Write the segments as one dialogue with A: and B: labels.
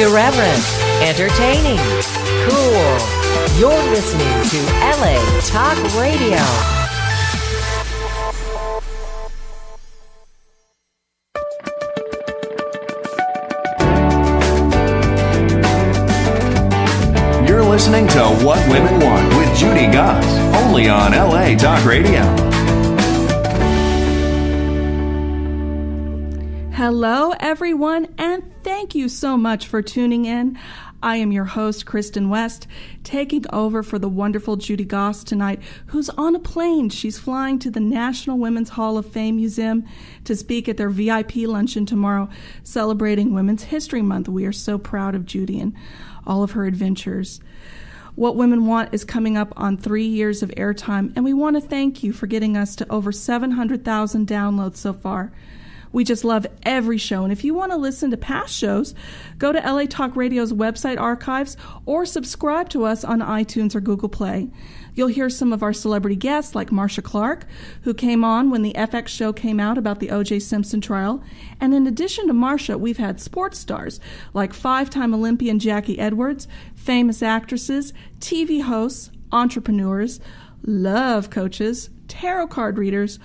A: Irreverent, entertaining, cool. You're listening to LA Talk Radio.
B: You're listening to What Women Want with Judy Goss, only on LA Talk Radio.
C: Hello, everyone, and thank you so much for tuning in. I am your host, Kristin West, taking over for the wonderful Judy Goss tonight, who's on a plane. She's flying to the National Women's Hall of Fame Museum to speak at their VIP luncheon tomorrow, celebrating Women's History Month. We are so proud of Judy and all of her adventures. What Women Want is coming up on 3 years of airtime, and we want to thank you for getting us to over 700,000 downloads so far. We just love every show. And if you want to listen to past shows, go to LA Talk Radio's website archives or subscribe to us on iTunes or Google Play. You'll hear some of our celebrity guests like Marcia Clark, who came on when the FX show came out about the O.J. Simpson trial. And in addition to Marcia, we've had sports stars like five-time Olympian Jackie Edwards, famous actresses, TV hosts, entrepreneurs, love coaches, tarot card readers,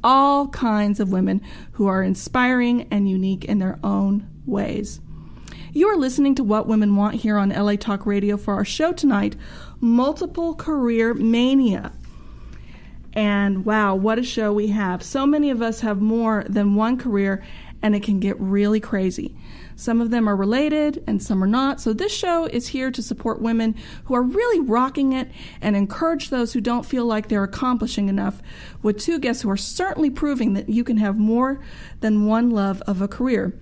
C: all kinds of women who are inspiring and unique in their own ways. You are listening to What Women Want here on LA Talk Radio for our show tonight, Multiple Career Mania. And wow, what a show we have. So many of us have more than one career, and it can get really crazy. Some of them are related and some are not. So this show is here to support women who are really rocking it and encourage those who don't feel like they're accomplishing enough, with two guests who are certainly proving that you can have more than one love of a career.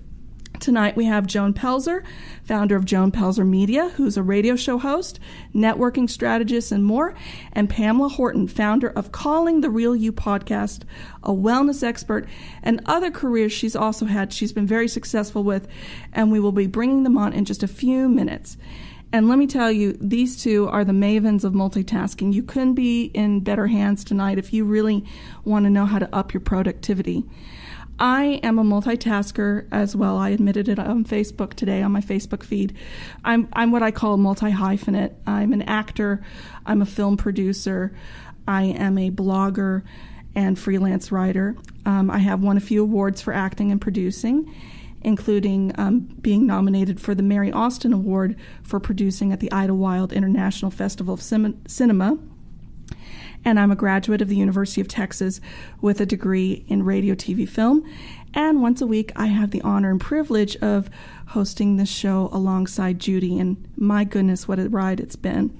C: Tonight we have Joan Pelzer, founder of Joan PelzerMedia, who's a radio show host, networking strategist, and more, and Pamella Horton, founder of Calling the Real You podcast, a wellness expert, and other careers she's also had she's been very successful with, and we will be bringing them on in just a few minutes. And let me tell you, these two are the mavens of multitasking. You couldn't be in better hands tonight if you really want to know how to up your productivity. I am a multitasker as well. I admitted it on Facebook today on my Facebook feed. I'm what I call a multi-hyphenate. I'm an actor. I'm a film producer. I am a blogger and freelance writer. I have won a few awards for acting and producing, including being nominated for the Mary Austin Award for producing at the Idlewild International Festival of Cinema. And I'm a graduate of the University of Texas with a degree in radio, TV, film. And once a week, I have the honor and privilege of hosting this show alongside Judy. And my goodness, what a ride it's been.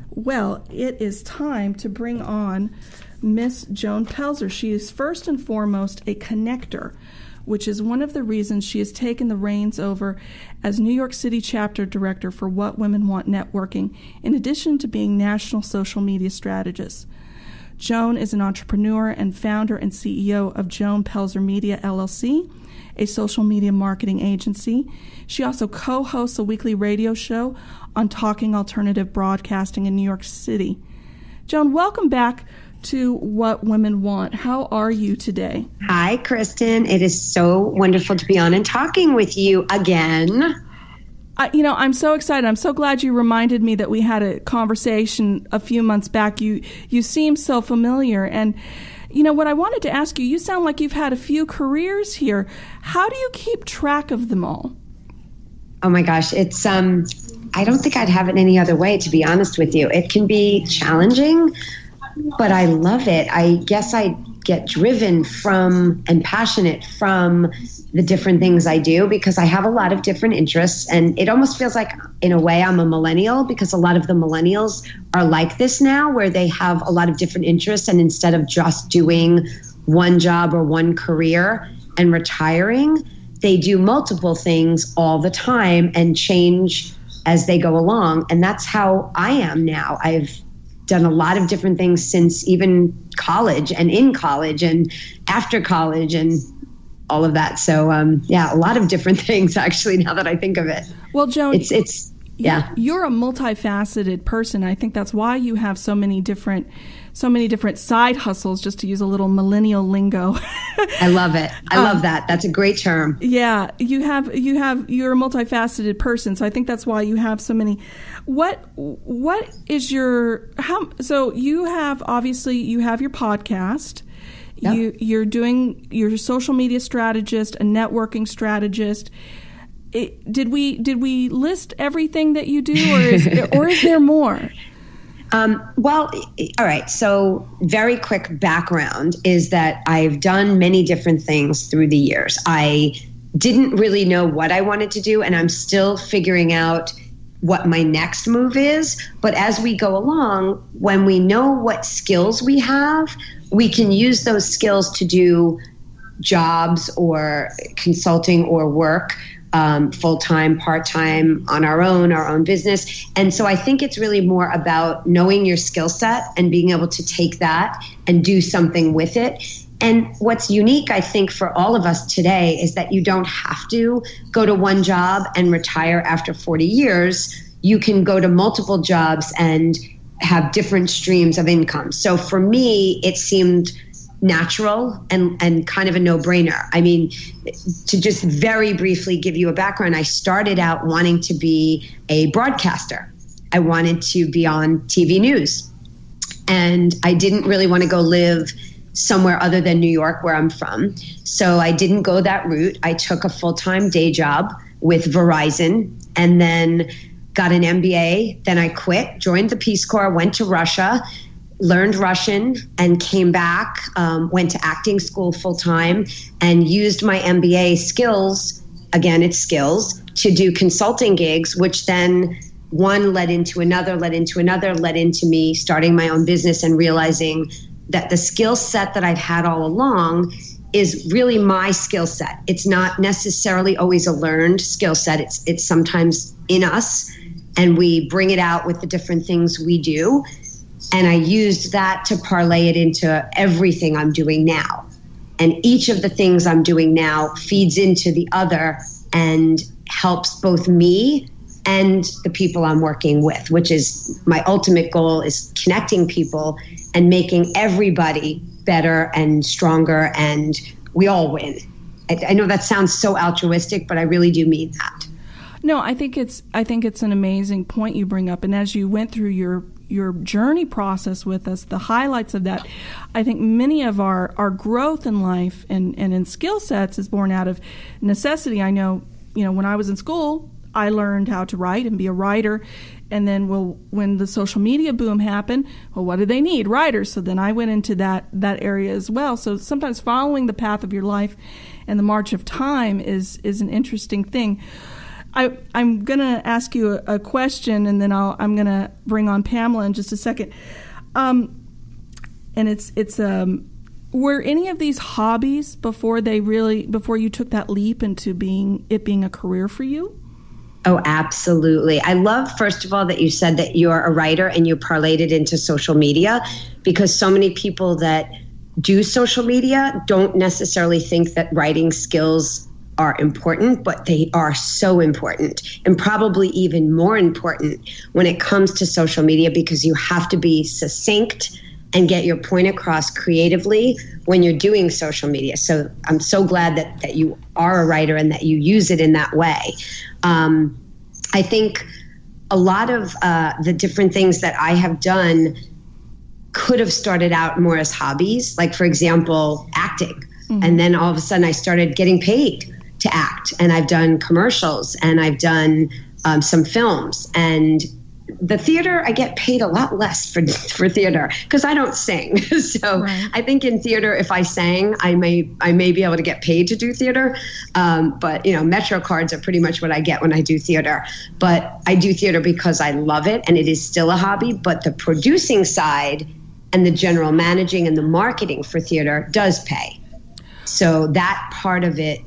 C: Well, it is time to bring on Miss Joan Pelzer. She is first and foremost a connector, which is one of the reasons she has taken the reins over as New York City chapter director for What Women Want Networking, in addition to being national social media strategist. Joan is an entrepreneur and founder and CEO of Joan PelzerMedia, LLC, a social media marketing agency. She also co-hosts a weekly radio show on Talking Alternative Broadcasting in New York City. Joan, welcome back to What Women Want. How are you today?
D: Hi, Kristin. It is so wonderful to be on and talking with you again.
C: I'm so excited. I'm so glad you reminded me that we had a conversation a few months back. You seem so familiar. And, what I wanted to ask you, you sound like you've had a few careers here. How do you keep track of them all?
D: Oh, my gosh. It's, I don't think I'd have it any other way, to be honest with you. It can be challenging, but I love it. I guess I get driven from and passionate from the different things I do because I have a lot of different interests, and it almost feels like in a way I'm a millennial because a lot of the millennials are like this now, where they have a lot of different interests, and instead of just doing one job or one career and retiring, they do multiple things all the time and change as they go along. And that's how I am now. I've done a lot of different things since even college and in college and after college and all of that. So, a lot of different things actually, now that I think of it.
C: Well, Joan,
D: it's yeah.
C: You're a multifaceted person. I think that's why you have so many different so many different side hustles, just to use a little millennial lingo.
D: I love it. I love that. That's a great term.
C: Yeah, you're a multifaceted person, so I think that's why you have so many. What is your so you have your podcast. Yep. You're a social media strategist, a networking strategist. Did we list everything that you do, or is there more?
D: Well, all right. So very quick background is that I've done many different things through the years. I didn't really know what I wanted to do, and I'm still figuring out what my next move is. But as we go along, when we know what skills we have, we can use those skills to do jobs or consulting or work, full-time, part-time, on our own business. And so I think it's really more about knowing your skill set and being able to take that and do something with it. And what's unique, I think, for all of us today is that you don't have to go to one job and retire after 40 years. You can go to multiple jobs and have different streams of income. So for me, it seemed natural and kind of a no-brainer. I mean, to just very briefly give you a background, I started out wanting to be a broadcaster. I wanted to be on TV news. And I didn't really want to go live somewhere other than New York, where I'm from. So I didn't go that route. I took a full-time day job with Verizon and then got an MBA. Then I quit, joined the Peace Corps, went to Russia, learned Russian, and came back, went to acting school full-time, and used my MBA skills, again, it's skills, to do consulting gigs, which then one led into another, led into me starting my own business and realizing that the skill set that I've had all along is really my skill set. It's not necessarily always a learned skill set. It's sometimes in us, and we bring it out with the different things we do. And I used that to parlay it into everything I'm doing now. And each of the things I'm doing now feeds into the other and helps both me and the people I'm working with, which is my ultimate goal, is connecting people and making everybody better and stronger, and we all win. I know that sounds so altruistic, but I really do mean that.
C: No, I think it's an amazing point you bring up. And as you went through your journey process with us, the highlights of that, I think many of our growth in life and in skill sets is born out of necessity. I know, when I was in school, I learned how to write and be a writer. And then, when the social media boom happened, what do they need? Writers. So then I went into that area as well. So sometimes following the path of your life and the march of time is an interesting thing. I'm going to ask you a question, and then I'm going to bring on Pamela in just a second. And it's were any of these hobbies before you took that leap into being a career for you?
D: Oh, absolutely. I love, first of all, that you said that you're a writer and you parlayed it into social media, because so many people that do social media don't necessarily think that writing skills are important, but they are so important, and probably even more important when it comes to social media, because you have to be succinct and get your point across creatively when you're doing social media. So I'm so glad that you are a writer and that you use it in that way. I think a lot of the different things that I have done could have started out more as hobbies, like, for example, acting. Mm-hmm. And then all of a sudden I started getting paid to act, and I've done commercials, and I've done some films. And the theater, I get paid a lot less for theater because I don't sing. So right. I think in theater, if I sang, I may be able to get paid to do theater. But Metro cards are pretty much what I get when I do theater. But I do theater because I love it, and it is still a hobby. But the producing side and the general managing and the marketing for theater does pay. So that part of it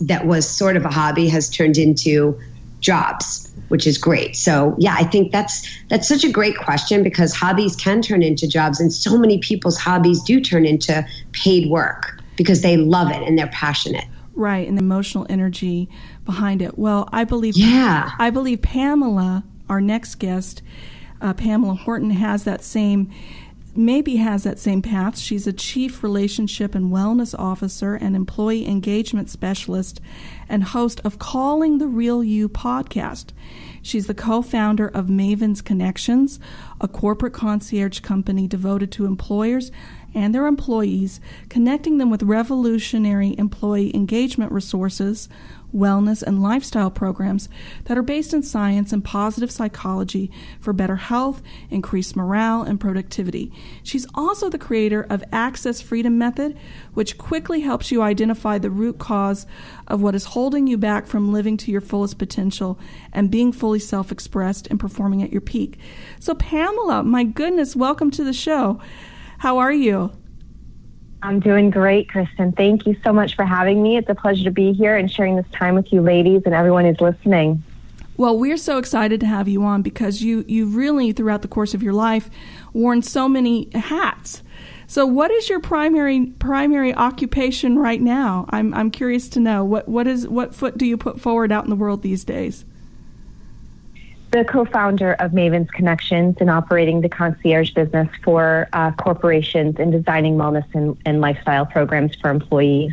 D: that was sort of a hobby has turned into jobs, which is great. So yeah, I think that's such a great question, because hobbies can turn into jobs, and so many people's hobbies do turn into paid work because they love it and they're passionate.
C: Right, and the emotional energy behind it. Well, I believe Pamela, our next guest, Pamella Horton, has that same maybe has that same path. She's a Chief Relationship and Wellness Officer and Employee Engagement Specialist and host of Calling the Real You podcast. She's the co-founder of Mavens Connections, a corporate concierge company devoted to employers and their employees, connecting them with revolutionary employee engagement resources, wellness, and lifestyle programs that are based in science and positive psychology for better health, increased morale, and productivity. She's also the creator of Access Freedom Method, which quickly helps you identify the root cause of what is holding you back from living to your fullest potential and being fully self-expressed and performing at your peak. So Pamella, my goodness, welcome to the show. How are you?
E: I'm doing great, Kristin. Thank you so much for having me. It's a pleasure to be here and sharing this time with you ladies and everyone who's listening.
C: Well, we're so excited to have you on because you really, throughout the course of your life, worn so many hats. So what is your primary occupation right now? I'm curious to know. What foot do you put forward out in the world these days?
E: The co-founder of Mavens Connections and operating the concierge business for corporations and designing wellness and lifestyle programs for employees.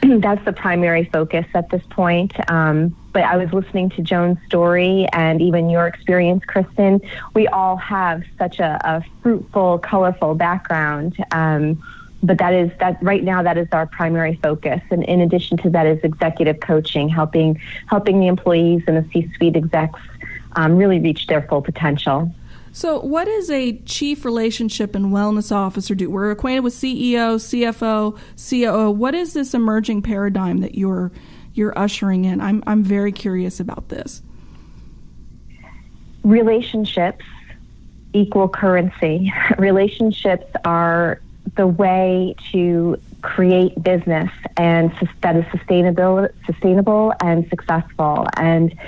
E: That's the primary focus at this point. But I was listening to Joan's story and even your experience, Kristin. We all have such a fruitful, colorful background. But that right now, that is our primary focus. And in addition to that is executive coaching, helping the employees and the C-suite execs really reach their full potential.
C: So what does a Chief Relationship and Wellness Officer do? We're acquainted with CEO, CFO, COO. What is this emerging paradigm that you're ushering in? I'm very curious about this.
E: Relationships equal currency. Relationships are the way to create business and that is sustainable and successful. And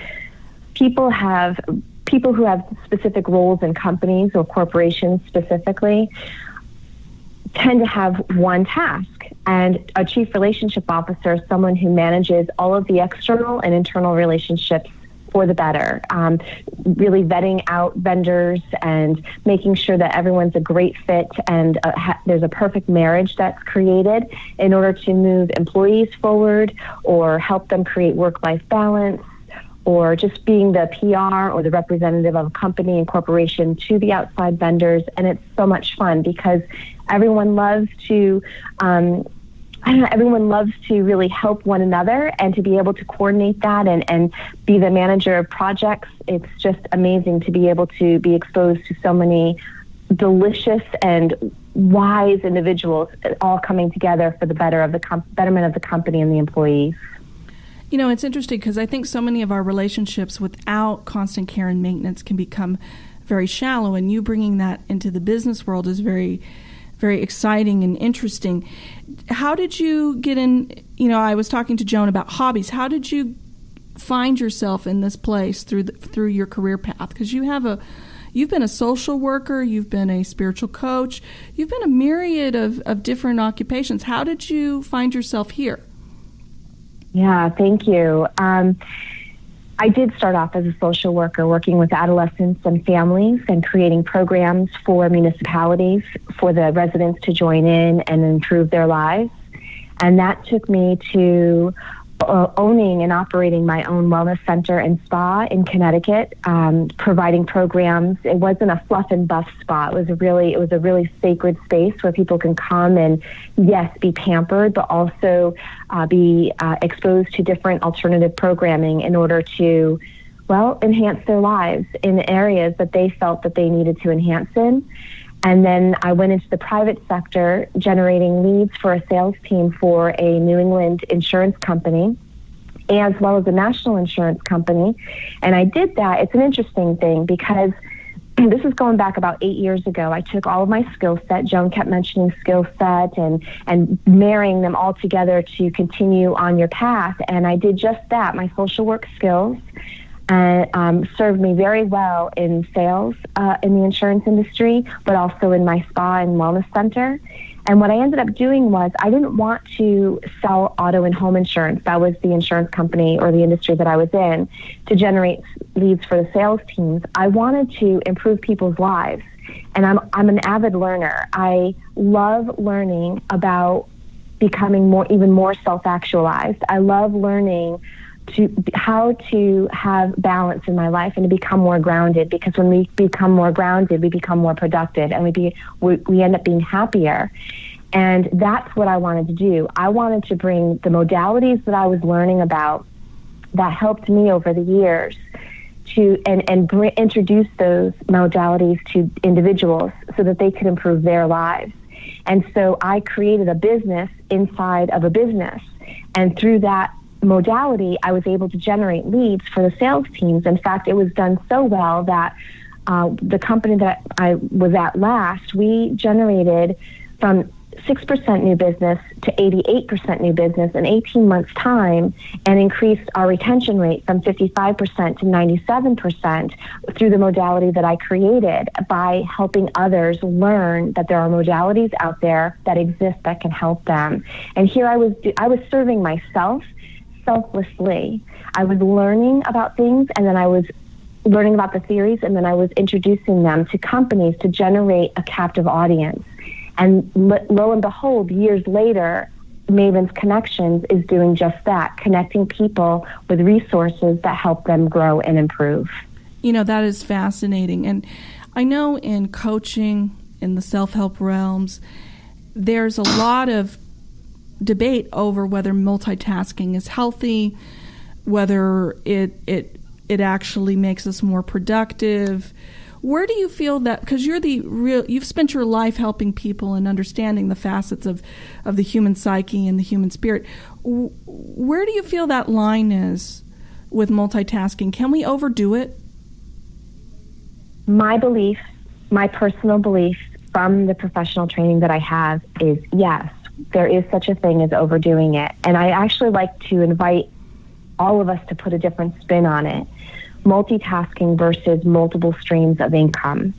E: people who have specific roles in companies or corporations specifically tend to have one task. And a chief relationship officer is someone who manages all of the external and internal relationships for the better, really vetting out vendors and making sure that everyone's a great fit and there's a perfect marriage that's created in order to move employees forward or help them create work-life balance, or just being the PR or the representative of a company and corporation to the outside vendors. And it's so much fun because everyone loves to, everyone loves to really help one another and to be able to coordinate that and be the manager of projects. It's just amazing to be able to be exposed to so many delicious and wise individuals all coming together for the betterment of the company and the employees.
C: You know, it's interesting because I think so many of our relationships without constant care and maintenance can become very shallow, and you bringing that into the business world is very, very exciting and interesting. How did you get in? You know, I was talking to Joan about hobbies. How did you find yourself in this place through your career path? Because you've been a social worker, you've been a spiritual coach, you've been a myriad of different occupations. How did you find yourself here?
E: Yeah, thank you. I did start off as a social worker working with adolescents and families and creating programs for municipalities for the residents to join in and improve their lives. And that took me to owning and operating my own wellness center and spa in Connecticut, providing programs. It wasn't a fluff and buff spa. It was a really sacred space where people can come and, yes, be pampered, but also be exposed to different alternative programming in order to, well, enhance their lives in areas that they felt that they needed to enhance in. And then I went into the private sector, generating leads for a sales team for a New England insurance company, as well as a national insurance company. And I did that. It's an interesting thing because this is going back about 8 years ago. I took all of my skill set. Joan kept mentioning skill set and marrying them all together to continue on your path. And I did just that. My social work skills served me very well in sales in the insurance industry, but also in my spa and wellness center. And what I ended up doing was I didn't want to sell auto and home insurance. That was the insurance company or the industry that I was in to generate leads for the sales teams. I wanted to improve people's lives And I'm an avid learner. I love learning about becoming even more self-actualized. I love learning how to have balance in my life and to become more grounded, because when we become more grounded, we become more productive, and we end up being happier. And that's what I wanted to do. I wanted to bring the modalities that I was learning about that helped me over the years to introduce those modalities to individuals so that they could improve their lives. And so I created a business inside of a business, and through that modality, I was able to generate leads for the sales teams. In fact, it was done so well that the company that I was at last, we generated from 6% new business to 88% new business in 18 months' time, and increased our retention rate from 55% to 97% through the modality that I created by helping others learn that there are modalities out there that exist that can help them. And here I was serving myself selflessly. I was learning about things, and then I was learning about the theories, and then I was introducing them to companies to generate a captive audience. And lo and behold, years later, Mavens Connections is doing just that, connecting people with resources that help them grow and improve.
C: You know, that is fascinating. And I know in coaching, in the self-help realms, there's a lot of debate over whether multitasking is healthy, whether it actually makes us more productive. Where do you feel that, because you've spent your life helping people and understanding the facets of the human psyche and the human spirit. Where do you feel that line is with multitasking? Can we overdo it?
E: My belief, my personal belief from the professional training that I have is yes, there is such a thing as overdoing it. And I actually like to invite all of us to put a different spin on it. Multitasking versus multiple streams of income.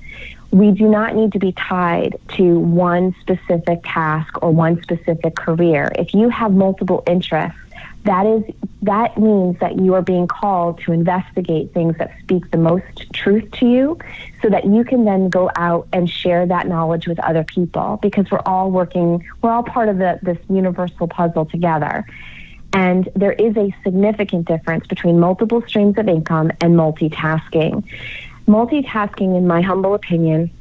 E: We do not need to be tied to one specific task or one specific career. If you have multiple interests, that means that you are being called to investigate things that speak the most truth to you, so that you can then go out and share that knowledge with other people, because we're all part of this universal puzzle together. And there is a significant difference between multiple streams of income and multitasking. Multitasking, in my humble opinion,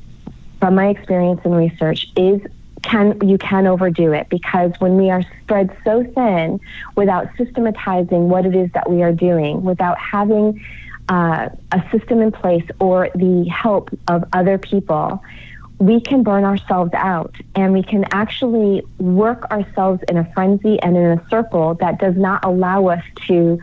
E: from my experience and research, you can overdo it, because when we are spread so thin without systematizing what it is that we are doing, without having a system in place or the help of other people, we can burn ourselves out, and we can actually work ourselves in a frenzy and in a circle that does not allow us to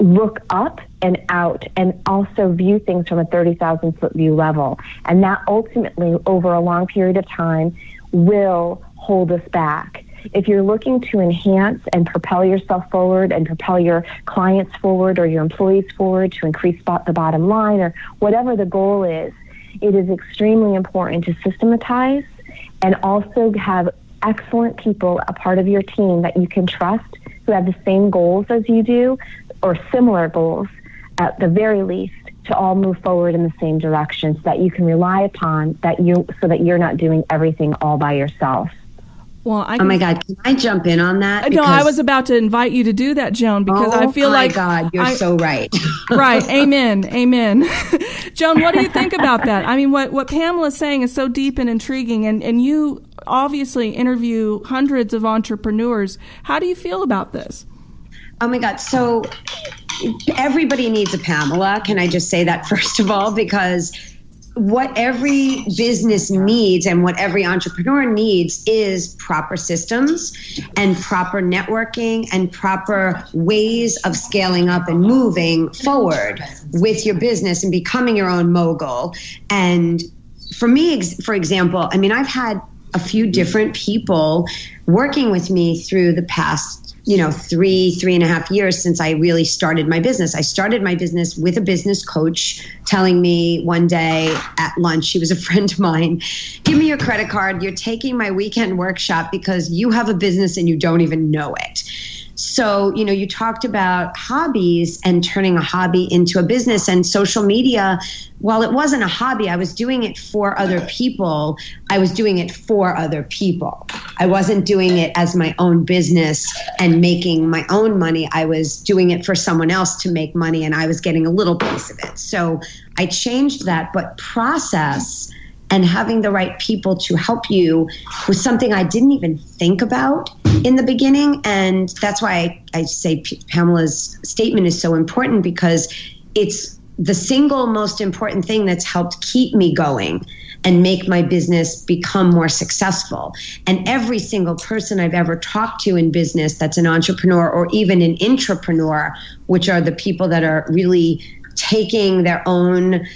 E: look up and out and also view things from a 30,000-foot view level. And that ultimately, over a long period of time, will hold us back. If you're looking to enhance and propel yourself forward and propel your clients forward or your employees forward to increase the bottom line or whatever the goal is, it is extremely important to systematize and also have excellent people, a part of your team that you can trust, who have the same goals as you do or similar goals at the very least, to all move forward in the same direction, so that you can rely upon so that you're not doing everything all by yourself.
C: Well,
D: oh my God, can I jump in on that?
C: No, I was about to invite you to do that, Joan, because I feel like...
D: Oh my God, you're so right.
C: Right, amen. Joan, what do you think about that? I mean, what Pamela's saying is so deep and intriguing, and you obviously interview hundreds of entrepreneurs. How do you feel about this?
D: Oh my God, so everybody needs a Pamela. Can I just say that first of all? Because what every business needs and what every entrepreneur needs is proper systems and proper networking and proper ways of scaling up and moving forward with your business and becoming your own mogul. And for me, for example, I mean, I've had a few different people working with me through the past 3.5 years since I really started my business. I started my business with a business coach telling me one day at lunch, she was a friend of mine, give me your credit card. You're taking my weekend workshop because you have a business and you don't even know it. So, you talked about hobbies and turning a hobby into a business, and social media. While it wasn't a hobby, I was doing it for other people. I was doing it for other people. I wasn't doing it as my own business and making my own money. I was doing it for someone else to make money, and I was getting a little piece of it. So I changed that, but process and having the right people to help you was something I didn't even think about in the beginning. And that's why I say Pamella's statement is so important, because it's the single most important thing that's helped keep me going and make my business become more successful. And every single person I've ever talked to in business that's an entrepreneur or even an intrapreneur, which are the people that are really taking their own,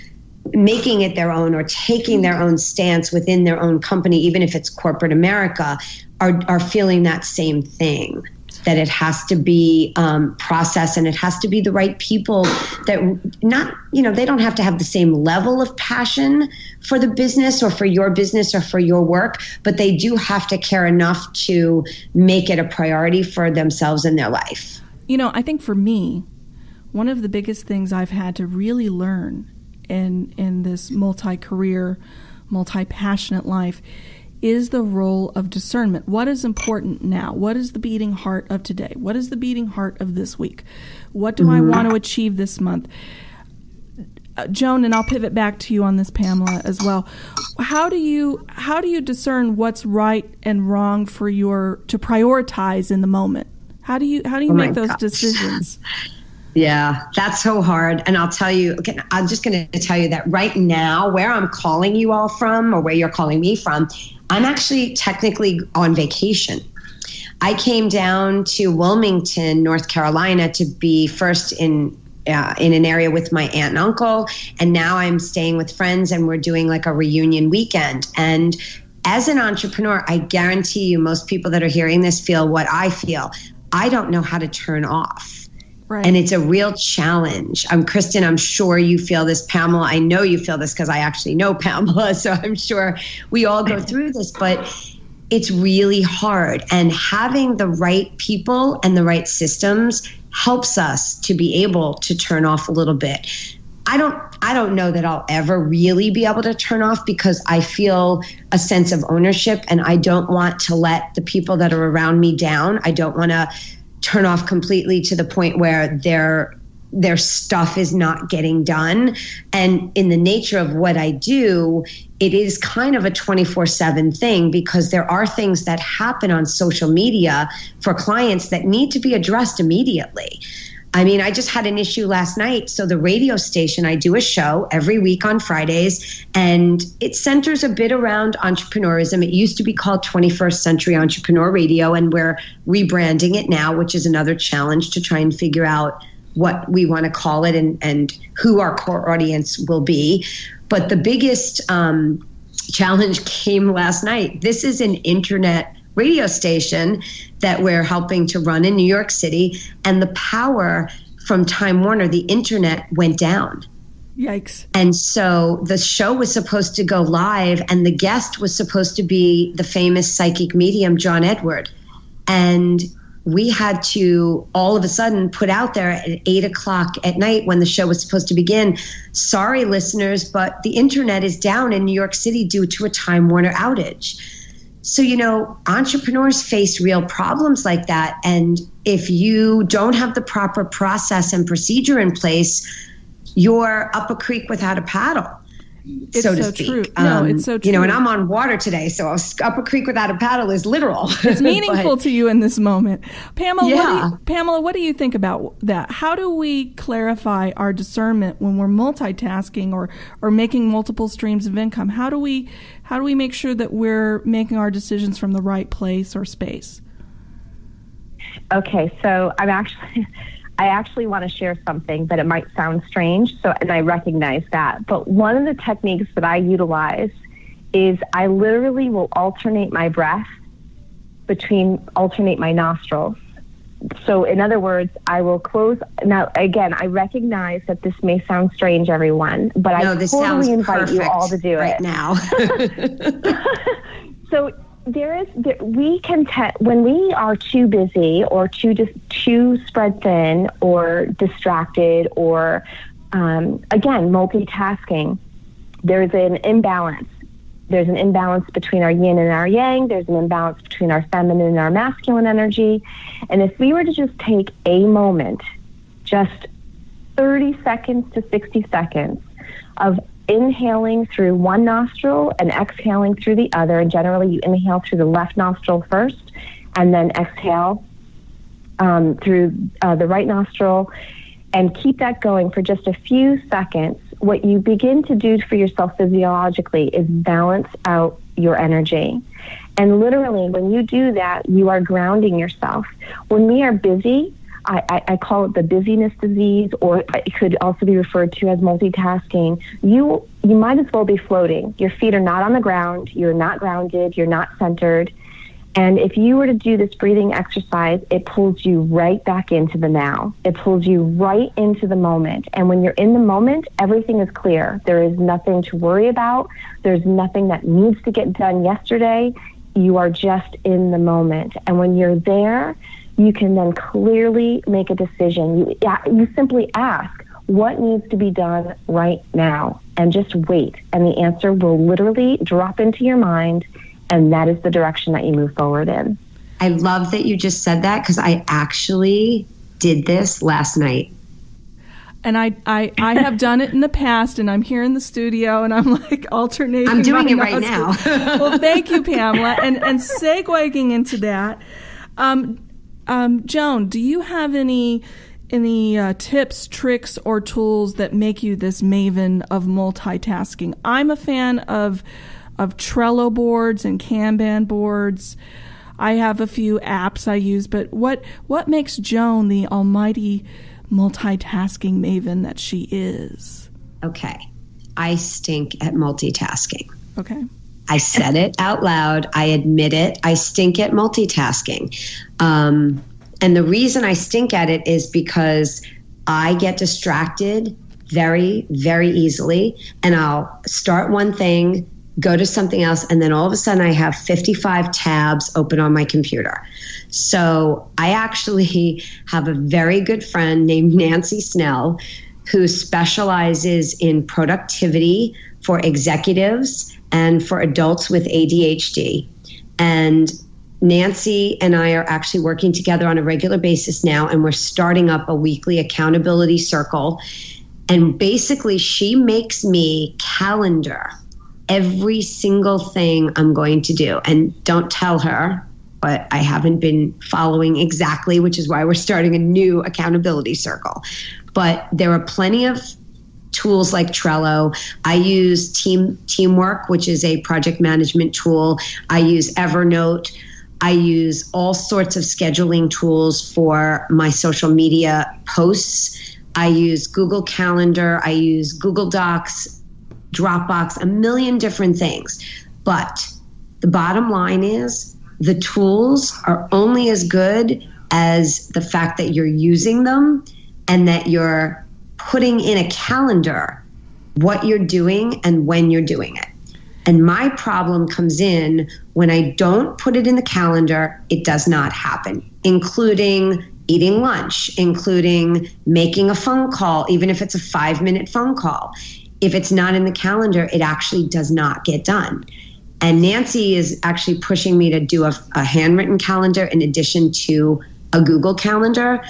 D: making it their own, or taking their own stance within their own company, even if it's corporate America, are feeling that same thing, that it has to be process, and it has to be the right people that not, they don't have to have the same level of passion for the business or for your business or for your work, but they do have to care enough to make it a priority for themselves in their life.
C: I think for me, one of the biggest things I've had to really learn in this multi-career, multi-passionate life is the role of discernment. What is important now? What is the beating heart of today? What is the beating heart of this week? What do I want to achieve this month? Joan, and I'll pivot back to you on this, Pamella, as well. How do you discern what's right and wrong for to prioritize in the moment? How do you make those decisions?
D: Yeah, that's so hard. And I'll tell you, I'm just going to tell you that right now, where I'm calling you all from, or where you're calling me from, I'm actually technically on vacation. I came down to Wilmington, North Carolina, to be first in an area with my aunt and uncle, and now I'm staying with friends, and we're doing like a reunion weekend. And as an entrepreneur, I guarantee you, most people that are hearing this feel what I feel. I don't know how to turn off.
C: Right.
D: And it's a real challenge. Kristin, I'm sure you feel this. Pamella, I know you feel this because I actually know Pamella, so I'm sure we all go through this, but it's really hard. And having the right people and the right systems helps us to be able to turn off a little bit. I don't know that I'll ever really be able to turn off, because I feel a sense of ownership, and I don't want to let the people that are around me down. I don't want to turn off completely to the point where their stuff is not getting done. And in the nature of what I do, it is kind of a 24/7 thing, because there are things that happen on social media for clients that need to be addressed immediately. I mean, I just had an issue last night. So the radio station, I do a show every week on Fridays, and it centers a bit around entrepreneurism. It used to be called 21st Century Entrepreneur Radio, and we're rebranding it now, which is another challenge to try and figure out what we want to call it and who our core audience will be. But the biggest challenge came last night. This is an internet radio station that we're helping to run in New York City, and the power from Time Warner, the internet, went down.
C: Yikes.
D: And so the show was supposed to go live, and the guest was supposed to be the famous psychic medium, John Edward. And we had to all of a sudden put out there at 8:00 at night when the show was supposed to begin, sorry listeners, but the internet is down in New York City due to a Time Warner outage. So, entrepreneurs face real problems like that. And if you don't have the proper process and procedure in place, you're up a creek without a paddle, so to speak.
C: True. No, it's so true.
D: And I'm on water today, so up a creek without a paddle is literal.
C: It's meaningful to you in this moment.
D: Pamella,
C: what do you think about that? How do we clarify our discernment when we're multitasking or making multiple streams of income? How do we make sure that we're making our decisions from the right place or space?
E: Okay, so I actually want to share something, but it might sound strange, and I recognize that. But one of the techniques that I utilize is I literally will alternate my breath alternate my nostrils. So in other words, I will close. Now, again, I recognize that this may sound strange, everyone, but I totally invite you all to do
D: right
E: it
D: now.
E: So when we are too busy or too spread thin or distracted or again multitasking, there's an imbalance. There's an imbalance between our yin and our yang. There's an imbalance between our feminine and our masculine energy. And if we were to just take a moment, just 30 seconds to 60 seconds of inhaling through one nostril and exhaling through the other, and generally you inhale through the left nostril first and then exhale through the right nostril, and keep that going for just a few seconds, what you begin to do for yourself physiologically is balance out your energy. And literally, when you do that, you are grounding yourself. When we are busy, I call it the busyness disease, or it could also be referred to as multitasking. You might as well be floating. Your feet are not on the ground. You're not grounded. You're not centered. And if you were to do this breathing exercise, it pulls you right back into the now. It pulls you right into the moment. And when you're in the moment, everything is clear. There is nothing to worry about. There's nothing that needs to get done yesterday. You are just in the moment. And when you're there, you can then clearly make a decision. You simply ask, what needs to be done right now? And just wait. And the answer will literally drop into your mind, and that is the direction that you move forward in.
D: I love that you just said that, because I actually did this last night.
C: And I have done it in the past, and I'm here in the studio, and I'm like alternating.
D: I'm doing it right now.
C: Well, thank you, Pamela. And segueing into that, Joan, do you have any tips, tricks, or tools that make you this maven of multitasking? I'm a fan of Trello boards and Kanban boards. I have a few apps I use, but what makes Joan the almighty multitasking maven that she is?
D: Okay. I stink at multitasking.
C: Okay.
D: I said it out loud. I admit it. I stink at multitasking. And the reason I stink at it is because I get distracted very, very easily, and I'll start one thing, go to something else, and then all of a sudden I have 55 tabs open on my computer. So I actually have a very good friend named Nancy Snell who specializes in productivity for executives and for adults with ADHD. And Nancy and I are actually working together on a regular basis now, and we're starting up a weekly accountability circle. And basically she makes me calendar every single thing I'm going to do. And don't tell her, but I haven't been following exactly, which is why we're starting a new accountability circle. But there are plenty of tools like Trello. I use Teamwork, which is a project management tool. I use Evernote. I use all sorts of scheduling tools for my social media posts. I use Google Calendar. I use Google Docs, Dropbox, a million different things. But the bottom line is the tools are only as good as the fact that you're using them and that you're putting in a calendar what you're doing and when you're doing it. And my problem comes in when I don't put it in the calendar, it does not happen, including eating lunch, including making a phone call, even if it's a 5-minute phone call. If it's not in the calendar, it actually does not get done. And Nancy is actually pushing me to do a handwritten calendar in addition to a Google Calendar.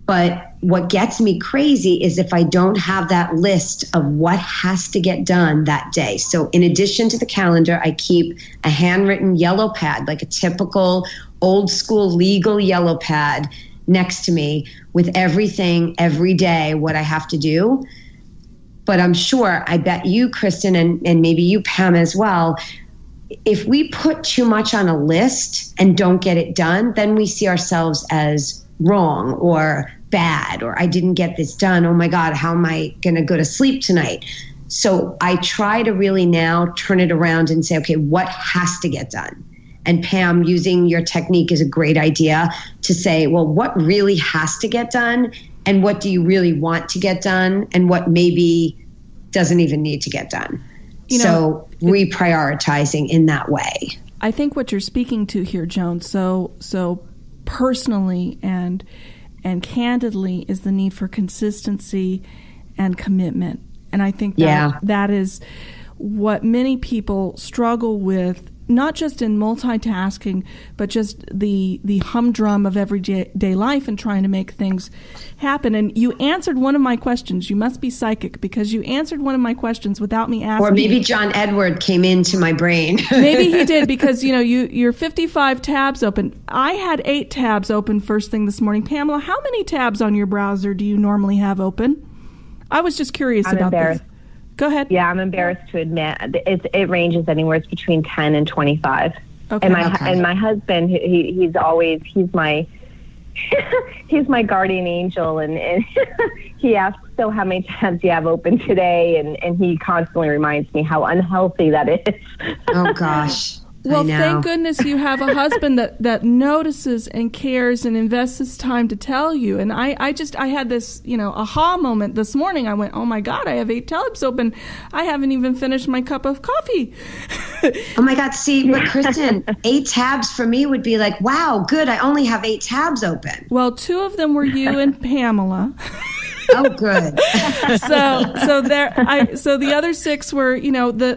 D: But what gets me crazy is if I don't have that list of what has to get done that day. So in addition to the calendar, I keep a handwritten yellow pad, like a typical old school legal yellow pad next to me with everything every day, what I have to do. But I'm sure, I bet you, Kristin, and maybe you, Pam, as well, if we put too much on a list and don't get it done, then we see ourselves as wrong or bad, or I didn't get this done. Oh my God, how am I going to go to sleep tonight? So I try to really now turn it around and say, okay, what has to get done? And Pam, using your technique is a great idea to say, well, what really has to get done? And what do you really want to get done? And what maybe doesn't even need to get done? So reprioritizing in that way.
C: I think what you're speaking to here, Joan, so personally and candidly, is the need for consistency and commitment. And I think that is what many people struggle with, not just in multitasking, but just the humdrum of everyday life and trying to make things happen. And you answered one of my questions. You must be psychic, because you answered one of my questions without me asking.
D: Or maybe John Edward came into my brain.
C: Maybe he did, because you're 55 tabs open. I had 8 tabs open first thing this morning. Pamela, how many tabs on your browser do you normally have open? I was just curious about this. Go ahead.
E: Yeah, I'm embarrassed to admit it ranges anywhere between 10 and 25. Okay. And my husband, he's my he's my guardian angel, and he asks, so how many tabs do you have open today? And he constantly reminds me how unhealthy that is. Oh
D: gosh.
C: Well, thank goodness you have a husband that notices and cares and invests his time to tell you. And I had this, aha moment this morning. I went, oh my God, I have 8 tabs open. I haven't even finished my cup of coffee.
D: Oh my God. See, but Kristin, 8 tabs for me would be like, wow, good. I only have 8 tabs open.
C: Well, 2 of them were you and Pamela.
D: Oh, good.
C: So the other 6 were,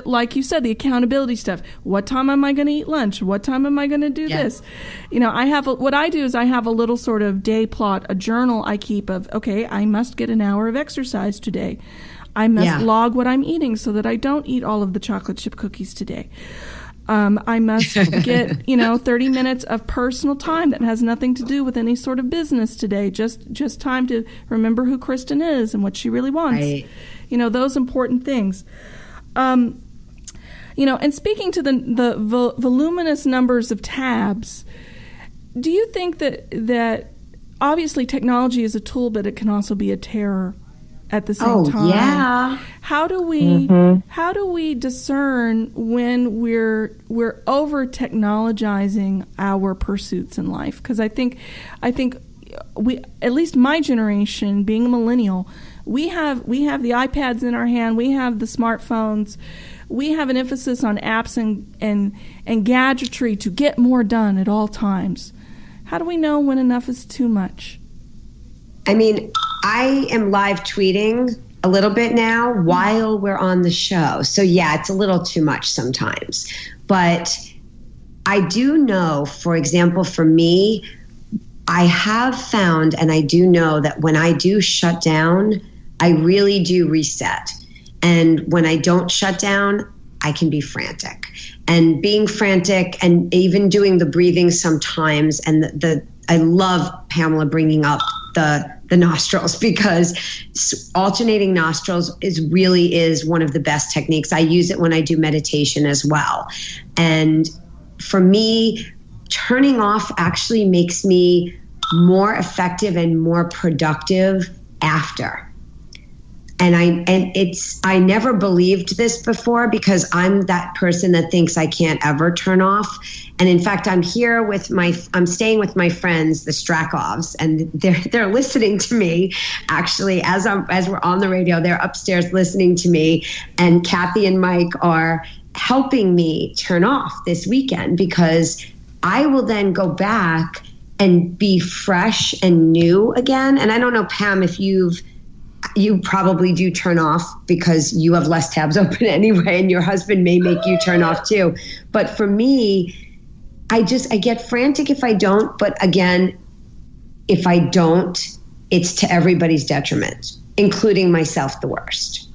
C: like you said, the accountability stuff. What time am I going to eat lunch? What time am I going to do this? What I do is I have a little sort of day plot, a journal I keep of, okay, I must get an hour of exercise today. I must log what I'm eating so that I don't eat all of the chocolate chip cookies today. I must get, 30 minutes of personal time that has nothing to do with any sort of business today. Just time to remember who Kristin is and what she really wants. Right. Those important things. And speaking to the voluminous numbers of tabs, do you think that obviously technology is a tool, but it can also be a terror at the same time?
D: Yeah.
C: How do we discern when we're over technologizing our pursuits in life? Because I think we, at least my generation, being a millennial, we have the iPads in our hand, we have the smartphones, we have an emphasis on apps and gadgetry to get more done at all times. How do we know when enough is too much?
D: I mean, I am live tweeting a little bit now while we're on the show. So yeah, it's a little too much sometimes. But I do know, for example, for me, I have found, and I do know that when I do shut down, I really do reset. And when I don't shut down, I can be frantic. And being frantic and even doing the breathing sometimes, and I love Pamela bringing up the nostrils, because alternating nostrils really is one of the best techniques. I use it when I do meditation as well. And for me, turning off actually makes me more effective and more productive after. And I never believed this before, because I'm that person that thinks I can't ever turn off. And in fact, I'm staying with my friends, the Strakovs, and they're listening to me actually as we're on the radio. They're upstairs listening to me, and Kathy and Mike are helping me turn off this weekend, because I will then go back and be fresh and new again. And I don't know, Pam, if you probably do turn off because you have less tabs open anyway, and your husband may make you turn off too. But for me, I get frantic if I don't. But again, if I don't, it's to everybody's detriment, including myself, the worst.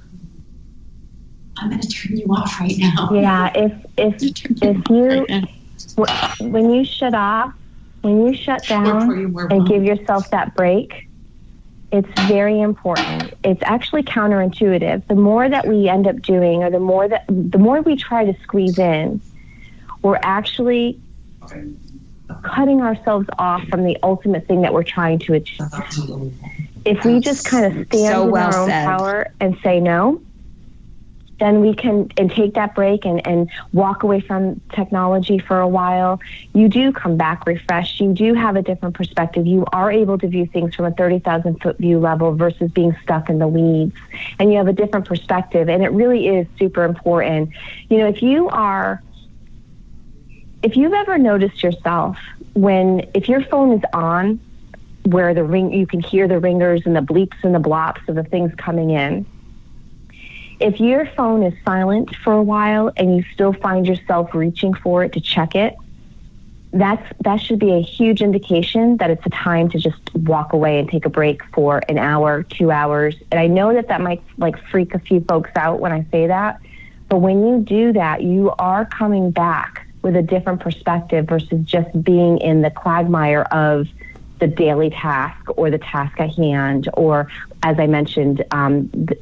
F: I'm going to turn you off right now.
E: Yeah, when you shut down and give yourself that break, it's very important. It's actually counterintuitive. The more that we end up doing, or the more we try to squeeze in, we're actually cutting ourselves off from the ultimate thing that we're trying to achieve. If we just kind of stand in our own power and say no, then we can take that break and walk away from technology for a while. You do come back refreshed. You do have a different perspective. You are able to view things from a 30,000-foot view level versus being stuck in the weeds. And you have a different perspective. And it really is super important. If you are if you've ever noticed yourself if your phone is on, where you can hear the ringers and the bleeps and the blops of the things coming in. If your phone is silent for a while and you still find yourself reaching for it to check it, that should be a huge indication that it's a time to just walk away and take a break for an hour, 2 hours. And I know that might freak a few folks out when I say that, but when you do that, you are coming back with a different perspective versus just being in the quagmire of the daily task or the task at hand, or, as I mentioned,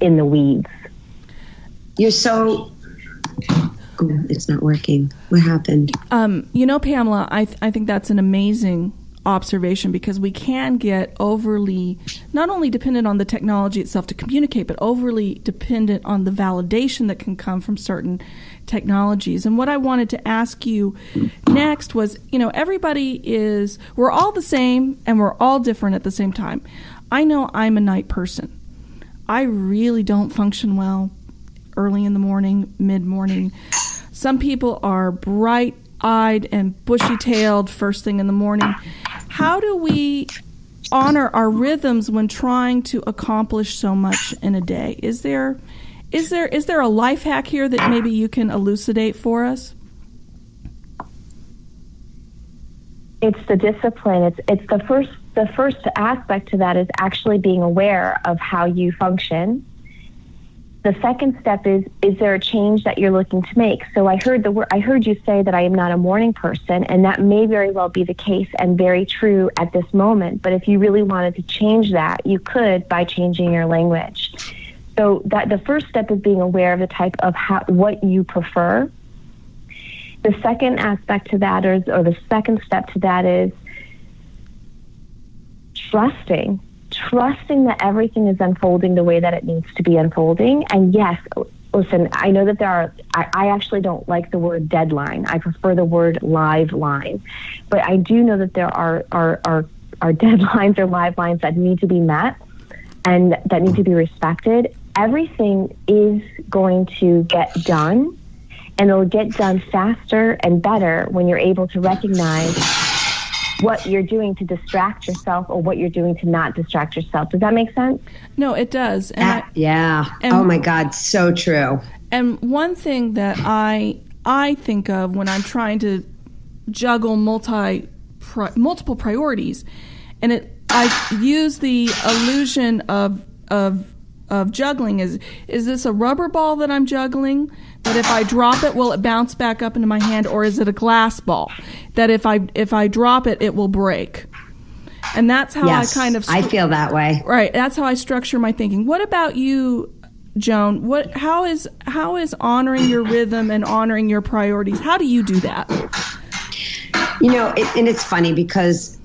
E: in the weeds.
D: You're so... Oh, it's not working. What happened?
C: Pamela, I think that's an amazing observation, because we can get overly, not only dependent on the technology itself to communicate, but overly dependent on the validation that can come from certain technologies. And what I wanted to ask you next was, we're all the same and we're all different at the same time. I know I'm a night person. I really don't function well early in the morning, mid-morning. Some people are bright-eyed and bushy-tailed first thing in the morning. How do we honor our rhythms when trying to accomplish so much in a day? Is there a life hack here that maybe you can elucidate for us?
E: It's the discipline. It's the first aspect to that is actually being aware of how you function. The second step is there a change that you're looking to make? So I heard you say that I am not a morning person, and that may very well be the case and very true at this moment. But if you really wanted to change that, you could by changing your language. So that the first step is being aware of the type of what you prefer. The second aspect to that, or the second step to that, is trusting that everything is unfolding the way that it needs to be unfolding. And yes, listen, I know that I actually don't like the word deadline. I prefer the word live line. But I do know that there are deadlines or live lines that need to be met and that need to be respected. Everything is going to get done, and it'll get done faster and better when you're able to recognize what you're doing to distract yourself or what you're doing to not distract yourself. Does that make sense?
C: No, it does.
D: Oh my God, so true.
C: And one thing that I think of when I'm trying to juggle multiple priorities, and I use the illusion of juggling is this a rubber ball that I'm juggling, that if I drop it, will it bounce back up into my hand, or is it a glass ball that if I drop it, it will break? And that's how I kind of...
D: I feel that way.
C: Right. That's how I structure my thinking. What about you, Joan? How is honoring your rhythm and honoring your priorities? How do you do that?
D: And it's funny because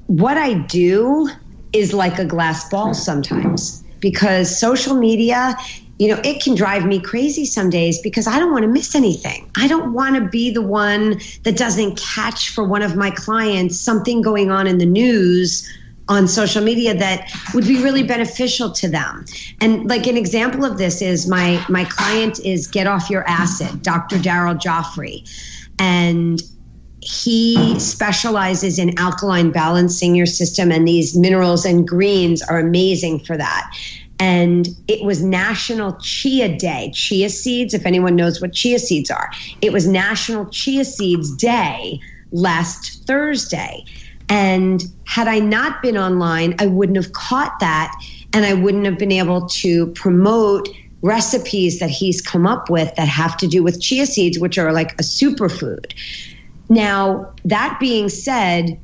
D: what I do is like a glass ball sometimes, because social media, it can drive me crazy some days because I don't want to miss anything. I don't want to be the one that doesn't catch for one of my clients something going on in the news on social media that would be really beneficial to them. And like an example of this is my client is Get Off Your Acid, Dr. Daryl Joffrey. And he specializes in alkaline balancing your system, and these minerals and greens are amazing for that. And it was National Chia Day. Chia seeds, if anyone knows what chia seeds are. It was National Chia Seeds Day last Thursday. And had I not been online, I wouldn't have caught that, and I wouldn't have been able to promote recipes that he's come up with that have to do with chia seeds, which are like a superfood. Now, that being said,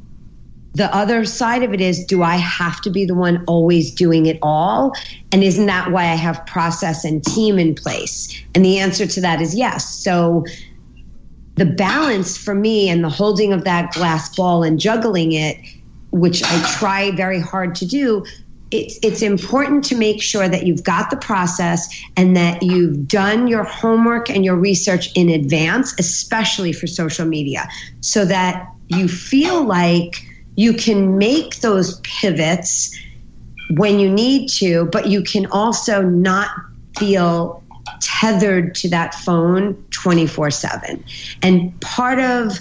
D: the other side of it is, do I have to be the one always doing it all? And isn't that why I have process and team in place? And the answer to that is yes. So the balance for me and the holding of that glass ball and juggling it, which I try very hard to do, it's important to make sure that you've got the process and that you've done your homework and your research in advance, especially for social media, so that you feel like you can make those pivots when you need to, but you can also not feel tethered to that phone 24/7. And part of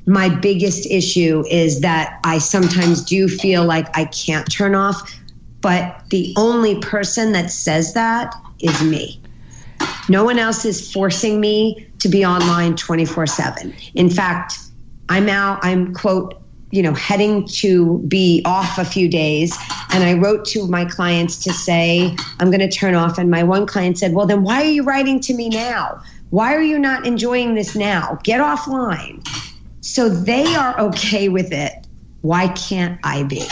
D: my biggest issue is that I sometimes do feel like I can't turn off, but the only person that says that is me. No one else is forcing me to be online 24/7. In fact, I'm quote, heading to be off a few days. And I wrote to my clients to say, I'm going to turn off. And my one client said, well, then why are you writing to me now? Why are you not enjoying this now? Get offline. So they are okay with it. Why can't I be?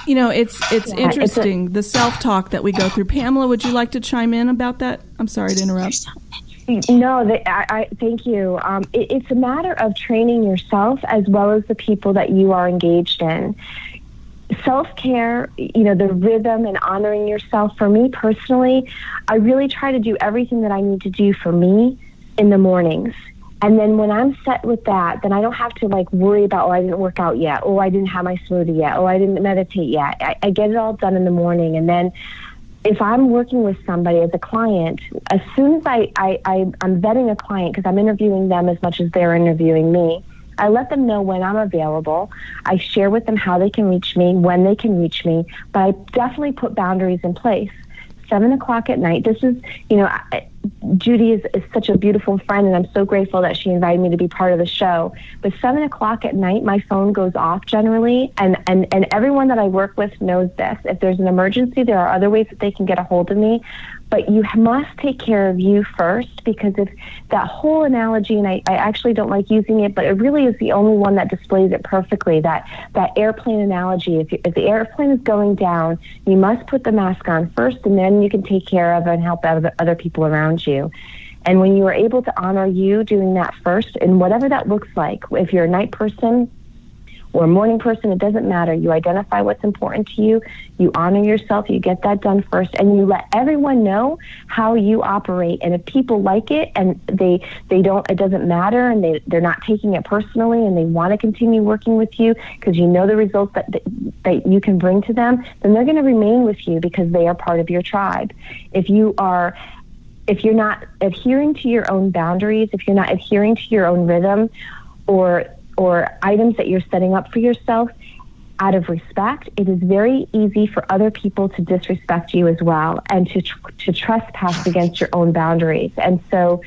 C: It's interesting, the self-talk that we go through. Pamela, would you like to chime in about that? I'm sorry to interrupt.
E: No, I thank you. It's a matter of training yourself as well as the people that you are engaged in. Self-care, the rhythm and honoring yourself. For me personally, I really try to do everything that I need to do for me in the mornings. And then when I'm set with that, then I don't have to worry about, I didn't work out yet. I didn't have my smoothie yet. I didn't meditate yet. I get it all done in the morning. And then if I'm working with somebody as a client, as soon as I'm vetting a client, because I'm interviewing them as much as they're interviewing me, I let them know when I'm available. I share with them how they can reach me, when they can reach me, but I definitely put boundaries in place. 7:00 at night. This is, Judy is such a beautiful friend, and I'm so grateful that she invited me to be part of the show. But 7:00 at night, my phone goes off generally, and everyone that I work with knows this. If there's an emergency, there are other ways that they can get a hold of me. But you must take care of you first, because if that whole analogy, and I actually don't like using it, but it really is the only one that displays it perfectly, that airplane analogy. If the airplane is going down, you must put the mask on first, and then you can take care of and help other people around you. And when you are able to honor you doing that first, and whatever that looks like, if you're a night person or a morning person, it doesn't matter. You identify what's important to you, you honor yourself, you get that done first, and you let everyone know how you operate. And if people like it and they don't, it doesn't matter, and they're not taking it personally, and they want to continue working with you because you know the results that you can bring to them, then they're going to remain with you because they are part of your tribe. If you're not adhering to your own boundaries, if you're not adhering to your own rhythm or items that you're setting up for yourself out of respect, it is very easy for other people to disrespect you as well, and to trespass against your own boundaries. And so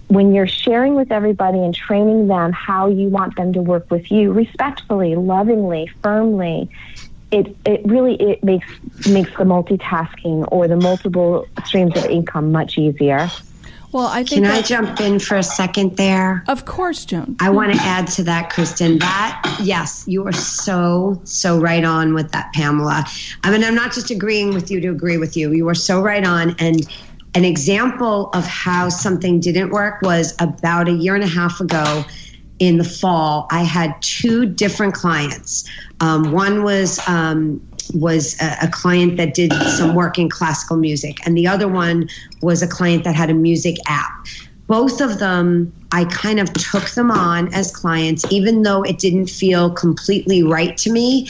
E: when you're sharing with everybody and training them how you want them to work with you, respectfully, lovingly, firmly, it really makes the multitasking or the multiple streams of income much easier.
C: Well, I think.
D: Can I jump in for a second there?
C: Of course, Joan.
D: I want to add to that, Kristin. Yes, you are so right on with that, Pamela. I mean, I'm not just agreeing with you to agree with you. You are so right on. And an example of how something didn't work was about a year and a half ago in the fall. I had two different clients. One was a client that did some work in classical music, and the other one was a client that had a music app. Both of them, I kind of took them on as clients, even though it didn't feel completely right to me.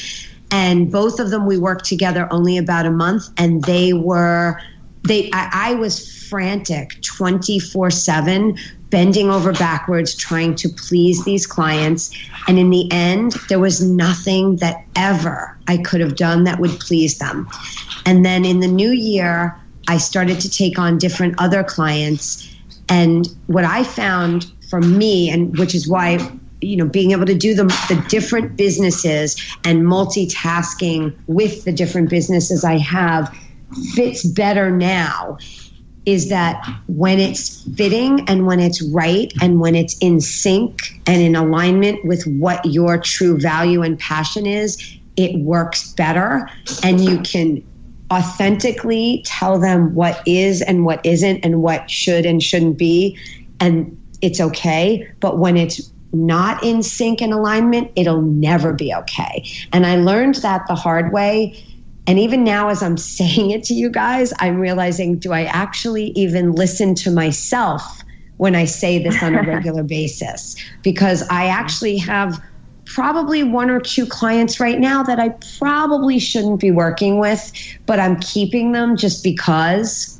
D: And both of them, we worked together only about a month, and I was frantic 24/7, bending over backwards, trying to please these clients. And in the end, there was nothing that ever I could have done that would please them. And then in the new year, I started to take on different other clients. And what I found for me, and which is why, being able to do the different businesses and multitasking with the different businesses I have fits better now, is that when it's fitting and when it's right and when it's in sync and in alignment with what your true value and passion is, it works better, and you can authentically tell them what is and what isn't and what should and shouldn't be, and it's okay. But when it's not in sync and alignment, it'll never be okay. And I learned that the hard way. And even now, as I'm saying it to you guys, I'm realizing, do I actually even listen to myself when I say this on a regular basis? Because I actually have probably one or two clients right now that I probably shouldn't be working with, but I'm keeping them just because.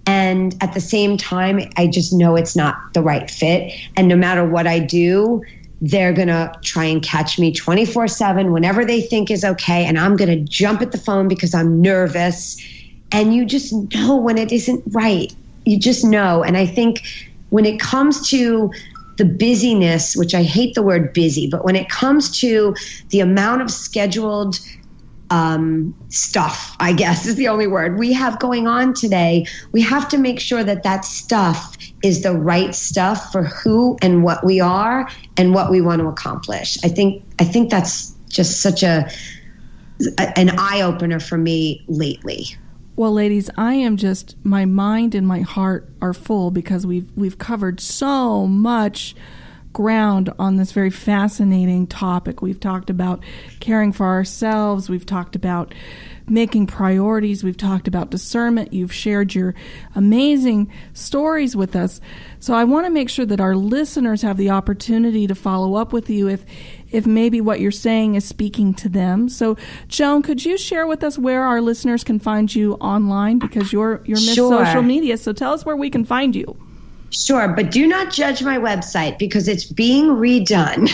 D: And at the same time, I just know it's not the right fit. And no matter what I do, they're going to try and catch me 24/7 whenever they think is okay. And I'm going to jump at the phone because I'm nervous. And you just know when it isn't right. You just know. And I think when it comes to the busyness, which I hate the word busy, but when it comes to the amount of scheduled stuff, I guess is the only word we have going on today, we have to make sure that that stuff is the right stuff for who and what we are and what we want to accomplish. I think that's just such an eye-opener for me lately.
C: Well, ladies, my mind and my heart are full because we've covered so much ground on this very fascinating topic. We've talked about caring for ourselves. We've talked about making priorities. We've talked about discernment. You've shared your amazing stories with us. So I want to make sure that our listeners have the opportunity to follow up with you if maybe what you're saying is speaking to them. So, Joan, could you share with us where our listeners can find you online? Because you're Miss
D: Sure.
C: Social Media, so tell us where we can find you.
D: Sure, but do not judge my website because it's being redone.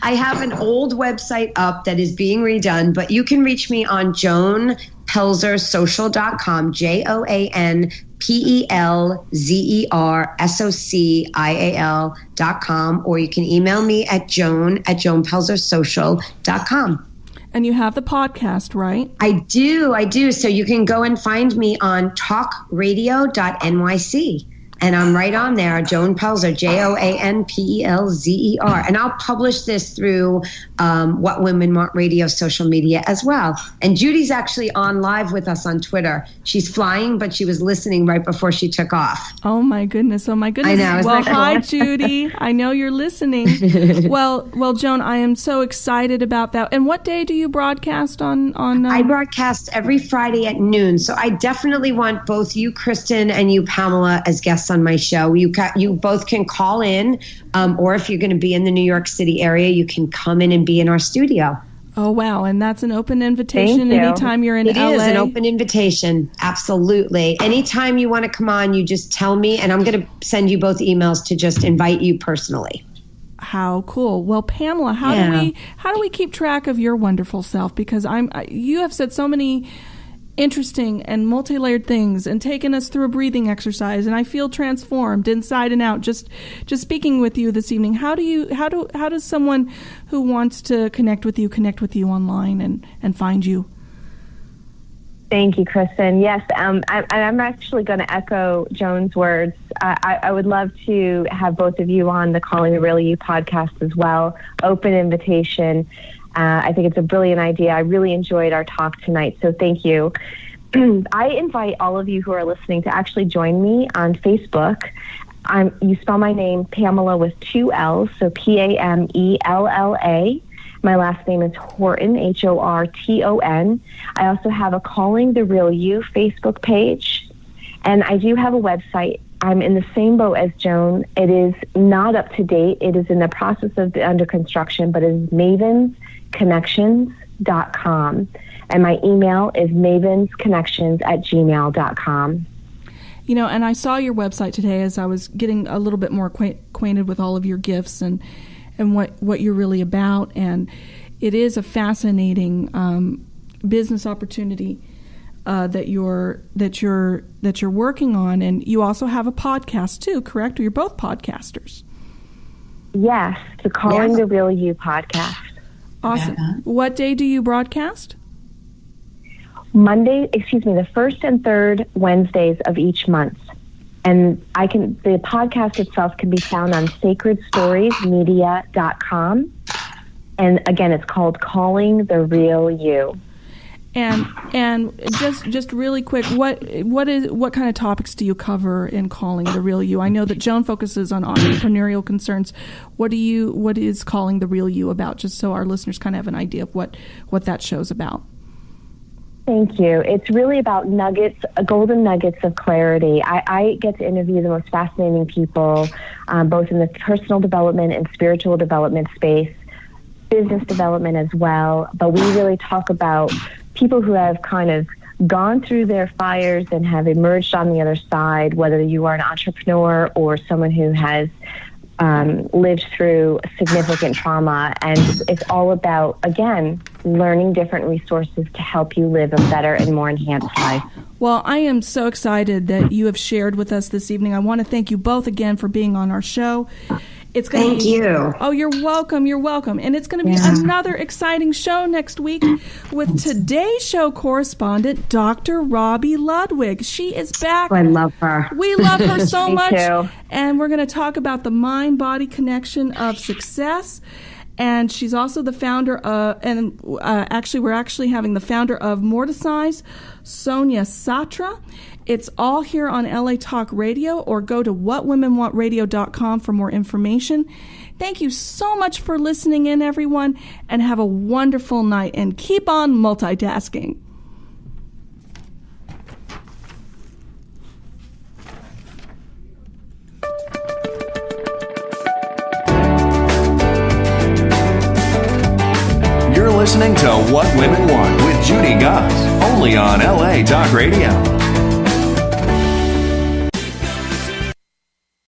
D: I have an old website up that is being redone, but you can reach me on Joan PelzerSocial.com, JoanPelzerSocial.com, or you can email me at Joan@JoanPelzerSocial.com.
C: And you have the podcast, right?
D: I do. So you can go and find me on talkradio.nyc. And I'm right on there, Joan Pelzer, JoanPelzer. And I'll publish this through What Women Want Radio social media as well. And Judy's actually on live with us on Twitter. She's flying, but she was listening right before she took off.
C: Oh my goodness.
D: I know.
C: Well, hi, Judy. I know you're listening. Well, Joan, I am so excited about that. And what day do you broadcast on?
D: I broadcast every Friday at noon. So I definitely want both you, Kristin, and you, Pamella, as guests on my show. You both can call in, or if you're going to be in the New York City area, you can come in and be in our studio.
C: Oh, wow. And that's an open invitation anytime you're in LA?
D: It is an open invitation. Absolutely. Anytime you want to come on, you just tell me, and I'm going to send you both emails to just invite you personally.
C: How cool. Well, Pamella, how do we keep track of your wonderful self? Because you have said so many interesting and multi-layered things and taken us through a breathing exercise, and I feel transformed inside and out just speaking with you this evening. How does someone who wants to connect with you online and find you?
E: Thank you, Kristin. Yes, I'm actually going to echo Joan's words. I would love to have both of you on the Calling the Real You podcast as well. Open invitation. I think it's a brilliant idea. I really enjoyed our talk tonight, so thank you. I invite all of you who are listening to actually join me on Facebook. You spell my name Pamella with 2 L's, so Pamella. My last name is Horton, Horton. I also have a Calling the Real You Facebook page, and I do have a website. I'm in the same boat as Joan. It is not up to date. It is in the process of under construction, but it is MavensConnections.com. And my email is mavensconnections@gmail.com.
C: You know, and I saw your website today as I was getting a little bit more acquainted with all of your gifts and what you're really about. And it is a fascinating business opportunity that you're working on. And you also have a podcast too, correct? You're both podcasters.
E: Yes, the Calling the Real You podcast.
C: Awesome. What day do you broadcast?
E: The first and third Wednesdays of each month. And the podcast itself can be found on sacredstoriesmedia.com. And again, it's called Calling the Real You.
C: And just really quick, what kind of topics do you cover in Calling the Real You? I know that Joan focuses on entrepreneurial concerns. What is Calling the Real You about? Just so our listeners kind of have an idea of what that show's about.
E: Thank you. It's really about golden nuggets of clarity. I get to interview the most fascinating people, both in the personal development and spiritual development space, business development as well. But we really talk about people who have kind of gone through their fires and have emerged on the other side, whether you are an entrepreneur or someone who has lived through significant trauma, and it's all about, again, learning different resources to help you live a better and more enhanced life.
C: Well, I am so excited that you have shared with us this evening. I want to thank you both again for being on our show. It's going
D: Thank you.
C: Oh, you're welcome. You're welcome. And it's going to be another exciting show next week with today's show correspondent, Dr. Robbie Ludwig. She is back.
D: I love her.
C: We love her so
E: Me
C: much.
E: too.
C: And we're going to talk about the mind-body connection of success. And she's also the founder of, we're actually having the founder of Morticize, Sonia Satra. It's all here on LA Talk Radio, or go to whatwomenwantradio.com for more information. Thank you so much for listening in, everyone, and have a wonderful night, and keep on multitasking.
B: You're listening to What Women Want with Judy Goss, only on LA Talk Radio.